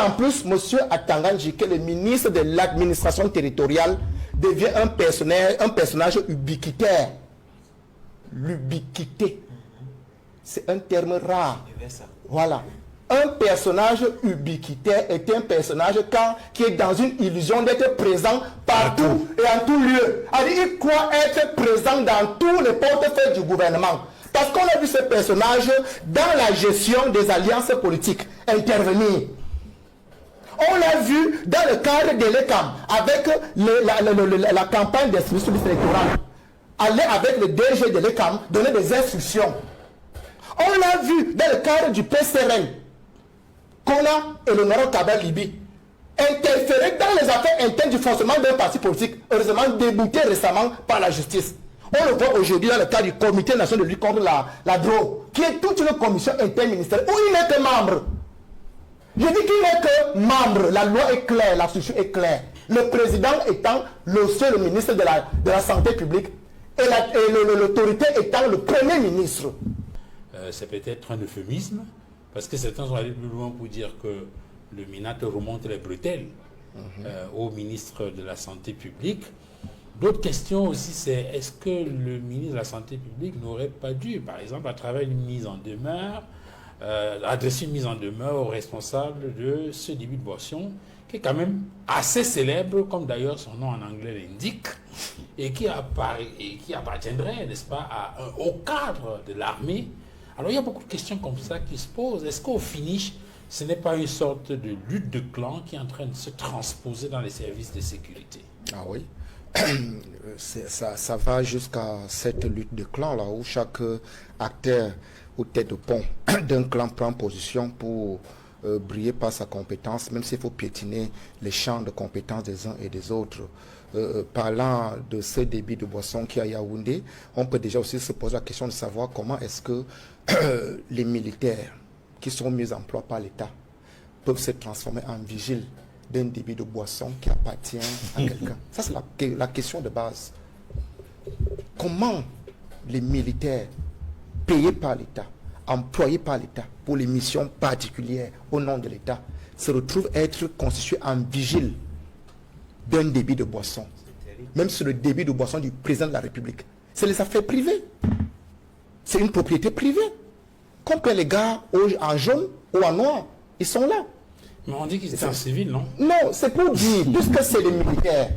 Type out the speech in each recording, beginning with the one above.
en plus, M. Atanganji, que le ministre de l'administration territoriale, devient un personnage ubiquitaire. L'ubiquité. C'est un terme rare. Voilà. Un personnage ubiquitaire est un personnage qui est dans une illusion d'être présent partout et en tout lieu. Il croit être présent dans tous les portefeuilles du gouvernement. Parce qu'on a vu ce personnage dans la gestion des alliances politiques intervenir. On l'a vu dans le cadre de l'ECAM avec la campagne d'instruction électorale. Aller avec le DG de l'ECAM, donner des instructions. On l'a vu dans le cadre du PCRN. Kona et l'honorable Kabel Libi interférer dans les affaires internes du fonctionnement d'un parti politique, heureusement débouté récemment par la justice. On le voit aujourd'hui dans le cadre du Comité national de lutte contre la drogue, qui est toute une commission interministérielle où il n'est que membre. Je dis qu'il n'est que membre. La loi est claire, la structure est claire. Le président étant le seul ministre de la santé publique et l'autorité étant le premier ministre. C'est peut-être un euphémisme, parce que certains sont allés plus loin pour dire que le MINAT remonte les bretelles au ministre de la Santé publique. D'autres questions aussi, c'est est-ce que le ministre de la Santé publique n'aurait pas dû, par exemple, à travers une mise en demeure, adresser une mise en demeure au responsable de ce début de boisson, qui est quand même assez célèbre, comme d'ailleurs son nom en anglais l'indique, et qui appartiendrait, n'est-ce pas, à un haut cadre de l'armée. Alors il y a beaucoup de questions comme ça qui se posent. Est-ce qu'au finish, ce n'est pas une sorte de lutte de clan qui est en train de se transposer dans les services de sécurité? Ah oui. Ça va jusqu'à cette lutte de clan là où chaque acteur ou tête de pont d'un clan prend position pour briller par sa compétence, même s'il faut piétiner les champs de compétences des uns et des autres. Parlant de ce débit de boisson qui est à Yaoundé, on peut déjà aussi se poser la question de savoir comment est-ce que les militaires qui sont mis en emploi par l'État peuvent se transformer en vigiles d'un débit de boisson qui appartient à quelqu'un. Ça, c'est la question de base. Comment les militaires payés par l'État, employés par l'État pour les missions particulières au nom de l'État, se retrouvent être constitués en vigiles d'un débit de boisson, même sur le débit de boisson du président de la République. C'est les affaires privées. C'est une propriété privée. Comme les gars en jaune ou en noir, ils sont là. Mais on dit qu'ils étaient en civil, non? Non, c'est pour dire, puisque c'est les militaires,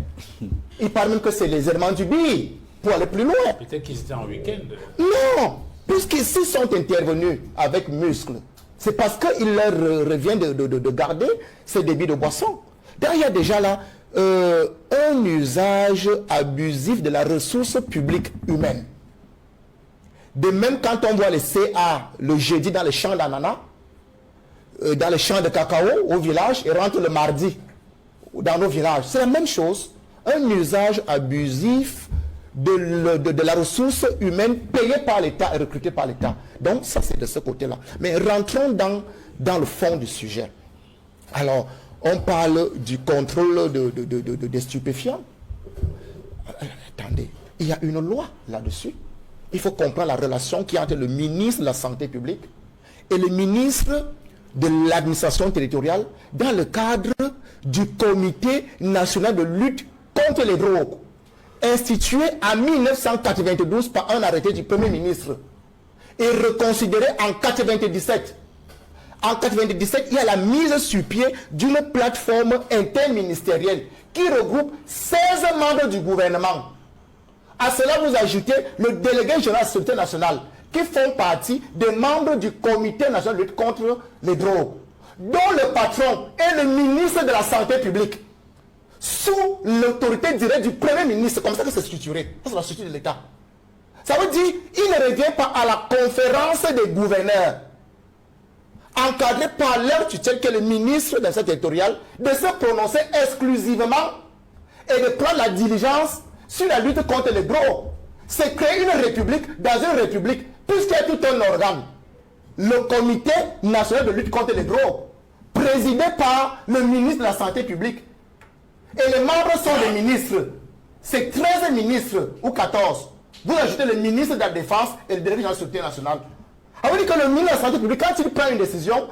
ils parlent même que c'est les éléments du BI, pour aller plus loin. Peut-être qu'ils étaient en week-end. Non, puisqu'ils sont intervenus avec muscles, c'est parce qu'il leur revient de garder ces débits de boisson. D'ailleurs, il y a déjà là un usage abusif de la ressource publique humaine. De même, quand on voit les CA le jeudi dans les champs d'ananas, dans les champs de cacao au village, et rentrent le mardi dans nos villages. C'est la même chose. Un usage abusif de la ressource humaine payée par l'État et recrutée par l'État. Donc, ça, c'est de ce côté-là. Mais rentrons dans le fond du sujet. Alors, on parle du contrôle des stupéfiants. Attendez, il y a une loi là-dessus. Il faut comprendre la relation qui est entre le ministre de la Santé publique et le ministre de l'administration territoriale dans le cadre du Comité national de lutte contre les drogues, institué en 1992 par un arrêté du Premier ministre et reconsidéré en 1997. En 1997, il y a la mise sur pied d'une plateforme interministérielle qui regroupe 16 membres du gouvernement. À cela, vous ajoutez le délégué général de la Sécurité nationale, qui font partie des membres du Comité national de lutte contre les drogues, dont le patron est le ministre de la Santé publique, sous l'autorité directe du Premier ministre. Comme ça que c'est structuré. Ça, c'est la structure de l'État. Ça veut dire qu'il ne revient pas à la conférence des gouverneurs, encadré par leur tutelle, que le ministre de la Santé territoriale, de se prononcer exclusivement et de prendre la diligence sur la lutte contre les drogues. C'est créer une république dans une république, puisqu'il y a tout un organe. Le Comité national de lutte contre les drogues, présidé par le ministre de la Santé publique. Et les membres sont des ministres. C'est 13 ministres ou 14. Vous ajoutez le ministre de la Défense et le délégué général de la Sécurité nationale. Ça veut dire que le ministre de la Santé publique, quand il prend une décision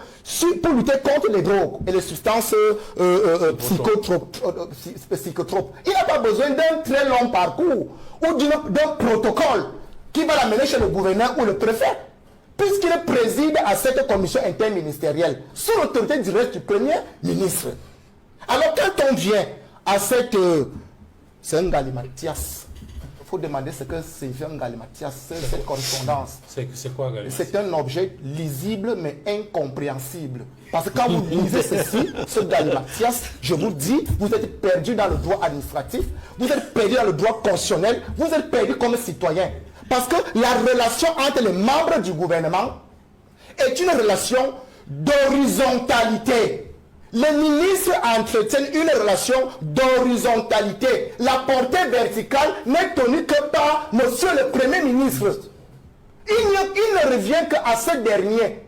pour lutter contre les drogues et les substances psychotropes, il n'a pas besoin d'un très long parcours ou d'un protocole qui va l'amener chez le gouverneur ou le préfet, puisqu'il préside à cette commission interministérielle sous l'autorité directe du premier ministre. Alors quand on vient à cette... c'est un galimatias. Il faut demander ce que c'est un galimatias, cette correspondance. C'est quoi galimatias? C'est un objet lisible mais incompréhensible. Parce que quand vous lisez ceci, ce galimatias, je vous dis, vous êtes perdu dans le droit administratif, vous êtes perdu dans le droit constitutionnel, vous êtes perdu comme citoyen. Parce que la relation entre les membres du gouvernement est une relation d'horizontalité. Les ministres entretiennent une relation d'horizontalité. La portée verticale n'est tenue que par monsieur le Premier ministre. Il ne revient qu'à ce dernier,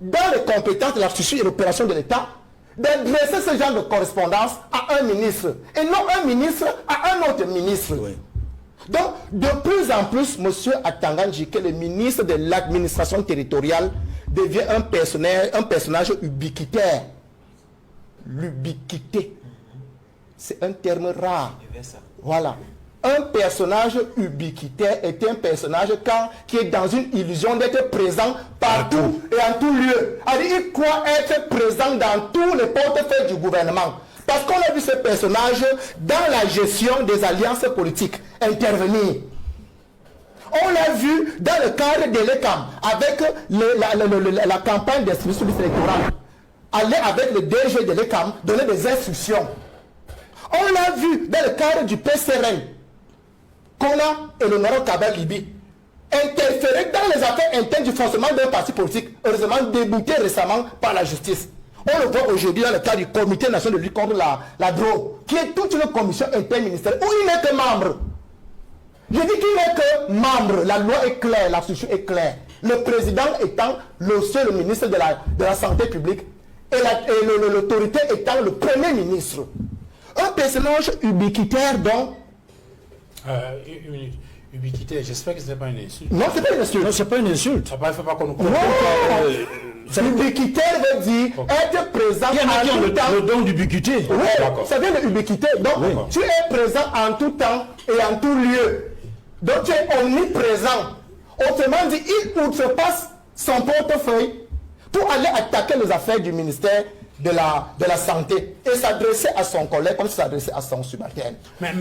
dans les compétences de la structure et l'opération de l'État, d'adresser ce genre de correspondance à un ministre, et non un ministre à un autre ministre. Oui. Donc, de plus en plus, monsieur Atanganji, que le ministre de l'administration territoriale devient un personnage ubiquitaire. L'ubiquité, c'est un terme rare. Voilà. Un personnage ubiquitaire est un personnage qui est dans une illusion d'être présent partout et en tout lieu. Alors, il croit être présent dans tous les portefeuilles du gouvernement. Parce qu'on a vu ce personnage dans la gestion des alliances politiques intervenir. On l'a vu dans le cadre de l'ECAM avec la campagne d'instruction électorale. Aller avec le DG de l'ECAM, donner des instructions. On l'a vu dans le cadre du PCRN, Kona et le Noro Kabel Libi, interférer dans les affaires internes du fonctionnement d'un parti politique, heureusement débouté récemment par la justice. On le voit aujourd'hui dans le cadre du Comité national de lutte contre la drogue, qui est toute une commission interministérielle où il n'est que membre. Je dis qu'il n'est que membre, la loi est claire, la structure est claire. Le président étant le seul ministre de la Santé publique, et l'autorité étant le Premier ministre. Un personnage ubiquitaire donc... Ubiquitaire, j'espère que ce n'est pas une insulte. Non, ce n'est pas une insulte. Non, ce n'est pas une insulte. Ça ne faut pas qu'on nous comprenne. Ubiquitaire veut dire être présent en tout temps. Le don d'ubiquité. Oui, ça vient de ubiquité. Donc, tu es présent en tout temps et en tout lieu. Donc, tu es omniprésent. Autrement dit, il outrepasse son portefeuille pour aller attaquer les affaires du ministère de la Santé et s'adresser à son collègue comme s'adresser à son subalterne. Mais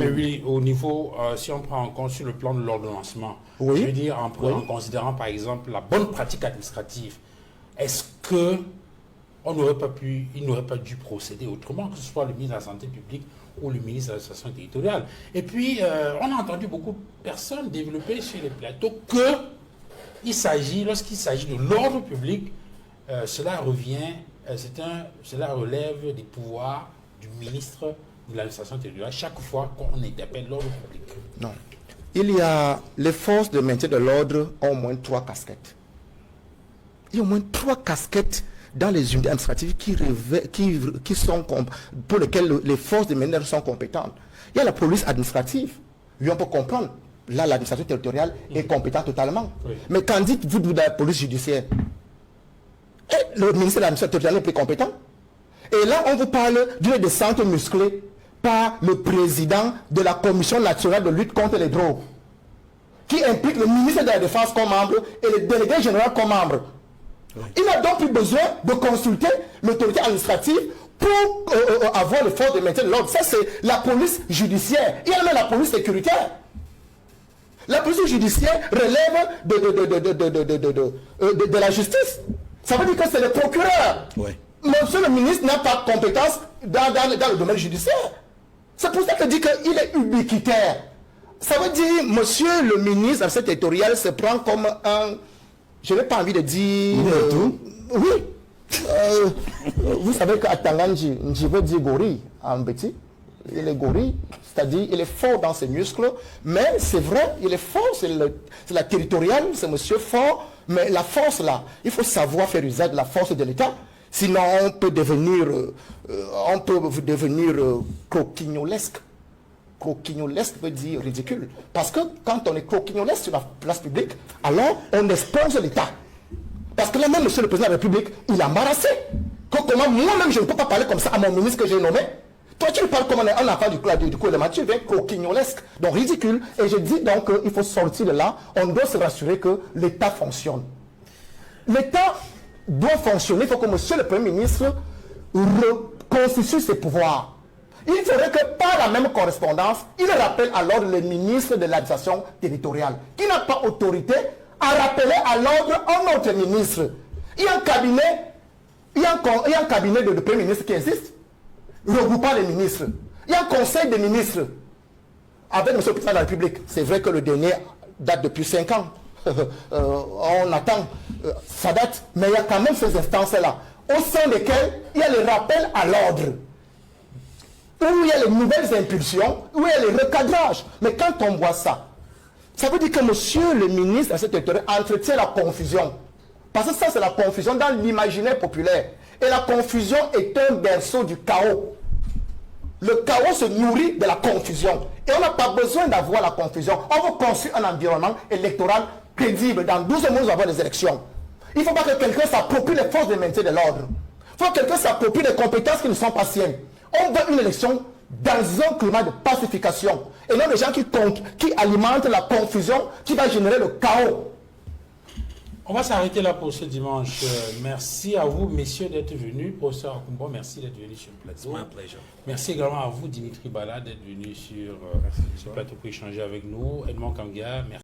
oui, au niveau, si on prend en compte sur le plan de l'ordonnancement, je veux dire, en considérant par exemple la bonne pratique administrative, est-ce que il n'aurait pas dû procéder autrement, que ce soit le ministre de la Santé publique ou le ministre de l'administration territoriale? Et puis, on a entendu beaucoup de personnes développer sur les plateaux que lorsqu'il s'agit de l'ordre public, cela relève des pouvoirs du ministre de l'administration territoriale chaque fois qu'on interpelle l'ordre public. Non. Les forces de maintien de l'ordre ont au moins 3 casquettes. Il y a au moins 3 casquettes dans les unités administratives pour lesquelles les forces de maintien de l'ordre sont compétentes. Il y a la police administrative. Oui, on peut comprendre. Là, l'administration territoriale est compétente totalement. Oui. Mais quand dites-vous de la police judiciaire, le ministère de l'administration territoriale est plus compétent. Et là, on vous parle d'une descente musclée par le président de la Commission nationale de lutte contre les drogues, qui implique le ministre de la Défense comme membre et le délégué général comme membre. Oui. Il n'a donc plus besoin de consulter l'autorité administrative pour avoir les forces de maintien de l'ordre. Ça, c'est la police judiciaire. Il y a même la police sécuritaire. La police judiciaire relève de la justice. Ça veut dire que c'est le procureur. Oui. Monsieur le ministre n'a pas de compétence dans le domaine judiciaire. C'est pour ça que je dis qu'il est ubiquitaire. Ça veut dire, monsieur le ministre de territorial se prend comme un... Je n'ai pas envie de dire... oui. Vous savez qu'à Tanganji, je veux dire gorille en petit. Il est gorille, c'est-à-dire il est fort dans ses muscles, mais c'est vrai, il est fort, c'est la territoriale, c'est monsieur fort, mais la force là, il faut savoir faire usage de la force de l'État, sinon on peut devenir croquignolesque. croquignolesque veut dire ridicule. Parce que quand on est croquignolesque sur la place publique, alors on expose l'État. Parce que là même, monsieur le président de la République, il est embarrassé. Comment moi-même, je ne peux pas parler comme ça à mon ministre que j'ai nommé. Toi, tu parles comme un enfant du coup élémentaire, tu viens croquignolesque, donc ridicule. Et je dis donc qu'il faut sortir de là. On doit se rassurer que l'État fonctionne. L'État doit fonctionner. Il faut que monsieur le Premier ministre reconstitue ses pouvoirs. Il faudrait que par la même correspondance, il rappelle alors le ministre de l'administration territoriale, qui n'a pas autorité à rappeler à l'ordre un autre ministre. Il y a un cabinet, un cabinet de Premier ministre qui existe, regroupant les ministres. Il y a un conseil des ministres avec M. le Président de la République. C'est vrai que le dernier date depuis 5 ans. On attend, ça date, mais il y a quand même ces instances-là, au sein desquelles il y a les rappels à l'ordre, où il y a les nouvelles impulsions, où il y a les recadrages. Mais quand on voit ça, ça veut dire que monsieur le ministre de cette territoire entretient la confusion. Parce que ça, c'est la confusion dans l'imaginaire populaire. Et la confusion est un berceau du chaos. Le chaos se nourrit de la confusion. Et on n'a pas besoin d'avoir la confusion. On veut construire un environnement électoral crédible. Dans 12 mois, nous avons des élections. Il ne faut pas que quelqu'un s'approprie les forces de maintien de l'ordre. Il faut que quelqu'un s'approprie des compétences qui ne sont pas siennes. On veut une élection dans un climat de pacification. Et non des gens qui alimentent la confusion, qui va générer le chaos. On va s'arrêter là pour ce dimanche. Merci à vous, messieurs, d'être venus. Professeur Akumbo, merci d'être venu sur le plateau. Merci également à vous, Dimitri Bala, d'être venu sur le plateau pour échanger avec nous. Edmond Kangia, merci.